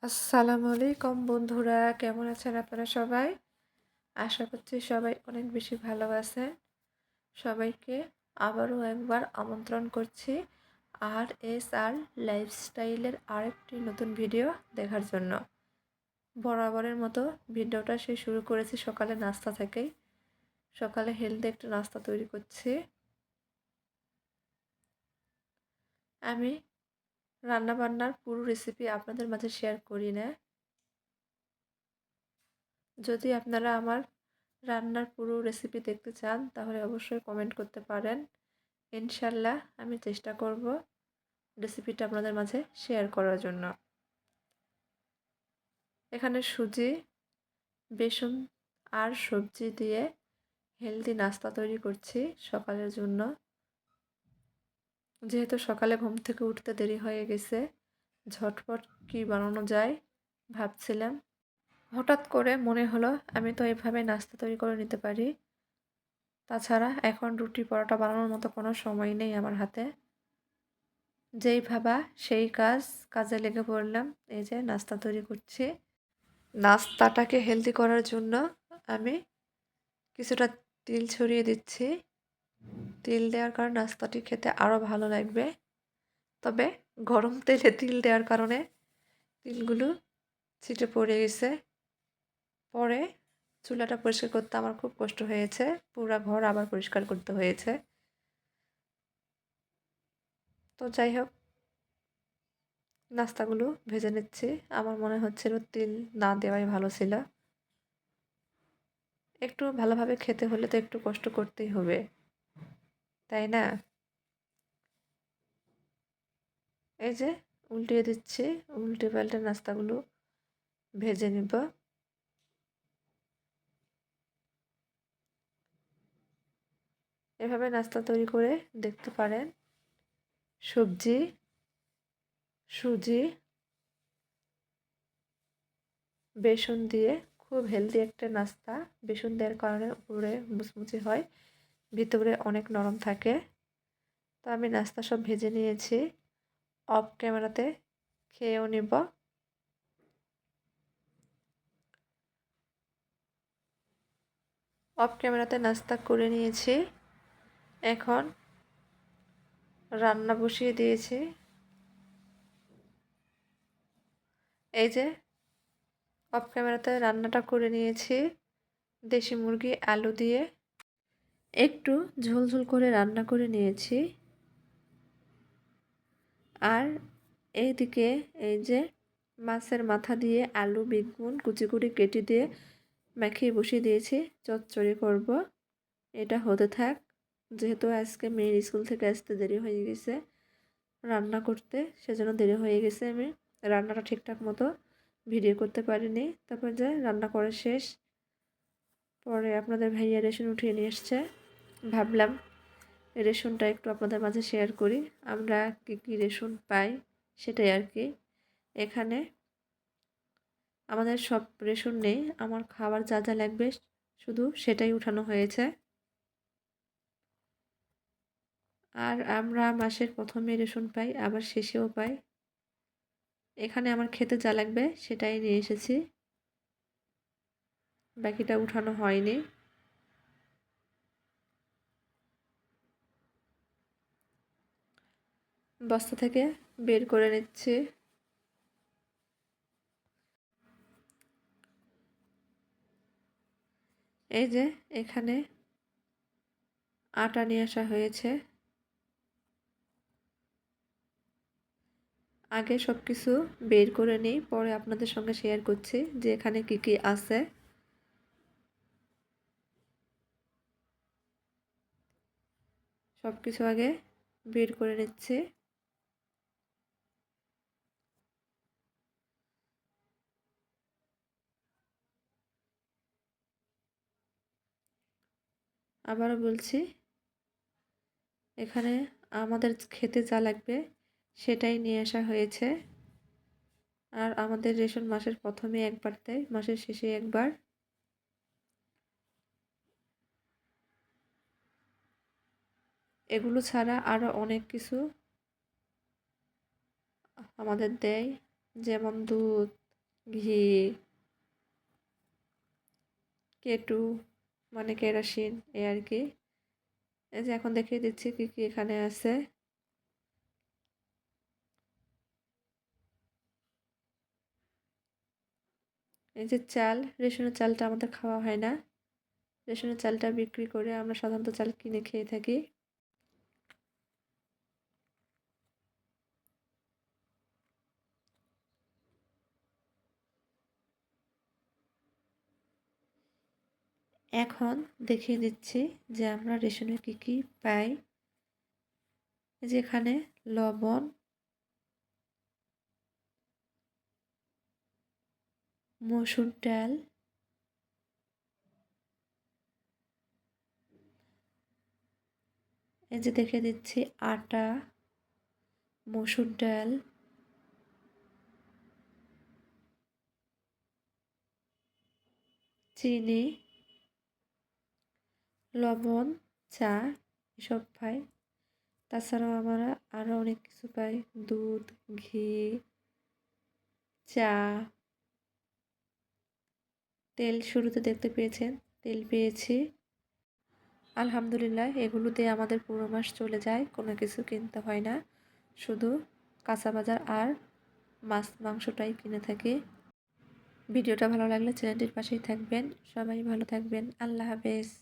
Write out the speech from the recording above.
আসসালামু আলাইকুম বন্ধুরা, কেমন আছেন আপনারা সবাই? আশা করছি সবাই অনেক বেশি ভালো আছেন। সবাইকে আবারও একবার আমন্ত্রণ করছি আর লাইফস্টাইলের আরেকটি নতুন ভিডিও দেখার জন্য। বরাবরের মতো ভিডিওটা শুরু করেছি সকালে নাস্তা থেকেই। সকালে হেলদি একটা নাস্তা তৈরি করছি। আমি রান্নাবান্নার পুরো রেসিপি আপনাদের মাঝে শেয়ার করি না। যদি আপনারা আমার রান্নার পুরো রেসিপি দেখতে চান তাহলে অবশ্যই কমেন্ট করতে পারেন। ইনশাল্লাহ আমি চেষ্টা করব রেসিপিটা আপনাদের মাঝে শেয়ার করার জন্য। এখানে সুজি, বেসন আর সবজি দিয়ে হেলদি নাস্তা তৈরি করছি সকালের জন্য। যেহেতু সকালে ঘুম থেকে উঠতে দেরি হয়ে গেছে, ঝটপট কি বানানো যায় ভাবছিলাম। হঠাৎ করে মনে হলো আমি তো এভাবে নাস্তা তৈরি করে নিতে পারি। তাছাড়া এখন রুটি পরোটা বানানোর মতো কোনো সময় নেই আমার হাতে। যেই ভাবা সেই কাজে লেগে পড়লাম। এই যে নাস্তা তৈরি করছি। নাস্তাটাকে হেলদি করার জন্য আমি কিছুটা তিল ছড়িয়ে দিচ্ছি। তিল দেওয়ার কারণে নাস্তাটি খেতে আরও ভালো লাগবে। তবে গরম তেলে তিল দেওয়ার কারণে তিলগুলো ছিটে পড়ে গেছে। পরে চুলাটা পরিষ্কার করতে আমার খুব কষ্ট হয়েছে। পুরা ঘর আবার পরিষ্কার করতে হয়েছে। তো যাই হোক, নাস্তাগুলো ভেজে নিচ্ছি। আমার মনে হচ্ছিল তিল না দেওয়াই ভালো ছিল। একটু ভালোভাবে খেতে হলে তো একটু কষ্ট করতেই হবে, তাই না? এই যে উল্টিয়ে দিচ্ছি, উল্টে পাল্টে নাস্তাগুলো ভেজে নিব। এভাবে নাস্তা তৈরি করে দেখতে পারেন। সবজি, সুজি, বেসন দিয়ে খুব হেলদি একটা নাস্তা। বেসন দেওয়ার কারণে উপরে মুচমুচে হয়, ভিতরে অনেক নরম থাকে। তো আমি নাস্তা সব ভেজে নিয়েছি। অফ ক্যামেরাতে খেয়েও নিব। অফ ক্যামেরাতে নাস্তা করে নিয়েছি। এখন রান্না বসিয়ে দিয়েছি। এই যে অফ ক্যামেরাতে রান্নাটা করে নিয়েছি। দেশি মুরগি আলু দিয়ে একটু ঝোল ঝোল করে রান্না করে নিয়েছি। আর এইদিকে এই যে মাছের মাথা দিয়ে আলু বেগুন কুচি কুচি কেটে দিয়ে মাখিয়ে বসিয়ে দিয়েছি। চচ্চড়ি করব। এটা হতে থাক। যেহেতু আজকে মেয়ের স্কুল থেকে আসতে দেরি হয়ে গেছে রান্না করতে, সেজন্য দেরি হয়ে গেছে। আমি রান্নাটা ঠিকঠাক মতো ভিডিও করতে পারিনি। তারপর যে রান্না করা শেষ, পরে আপনাদের ভাইয়া রেশন উঠিয়ে নিয়ে এসছে। ভাবলাম রেশনটা একটু আপনাদের মাঝে শেয়ার করি। আমরা কী কী রেশন পাই সেটাই আর কি। এখানে আমাদের সব রেশন নেই, আমার খাবার যা যা লাগবে শুধু সেটাই উঠানো হয়েছে। আর আমরা মাসের প্রথমে রেশন পাই, আবার শেষেও পাই। এখানে আমার খেতে যা লাগবে সেটাই নিয়ে এসেছি, বাকিটা উঠানো হয়নি। বস্তা থেকে বের করে নিচ্ছি। এই যে এখানে আটা নিয়ে আসা হয়েছে। আগে সব কিছু বের করে নিই, পরে আপনাদের সঙ্গে শেয়ার করছি যে এখানে কি কি আছে। সব কিছু আগে বের করে নিচ্ছি। আবারও বলছি, এখানে আমাদের খেতে যা লাগবে সেটাই নিয়ে আসা হয়েছে। আর আমাদের রেশন মাসের প্রথমে একবার দেয়, মাসের শেষে একবার। এগুলো ছাড়া আরও অনেক কিছু আমাদের দেয়, যেমন দুধ, ঘি, কেটু মানে কেরোসিন এই আর কি। এই যে এখন দেখিয়ে দিচ্ছি কি কি এখানে আছে। এই যে চাল, রেশনের চালটা আমাদের খাওয়া হয় না। রেশনের চালটা বিক্রি করে আমরা সাধারণত চাল কিনে খেয়ে থাকি। এখন দেখিয়ে দিচ্ছি যে আমরা রেশনে কি কি পাই। এই যে এখানে লবণ, মসুর ডাল, এই যে দেখিয়ে দিচ্ছি আটা, মসুর ডাল, চিনি, লবণ, চা এসব পাই। তাছাড়াও আমরা আরও অনেক কিছু পাই, দুধ, ঘি, চা, তেল শুরুতে দেখতে পেয়েছেন, তেল পেয়েছি। আলহামদুলিল্লাহ এগুলো দিয়ে আমাদের পুরো মাস চলে যায়, কোনো কিছু কিনতে হয় না, শুধু কাঁচা বাজার আর মাছ মাংসটাই কিনে থাকি। ভিডিওটা ভালো লাগলে চ্যানেলটির পাশেই থাকবেন। সবাই ভালো থাকবেন। আল্লাহ হাফেজ।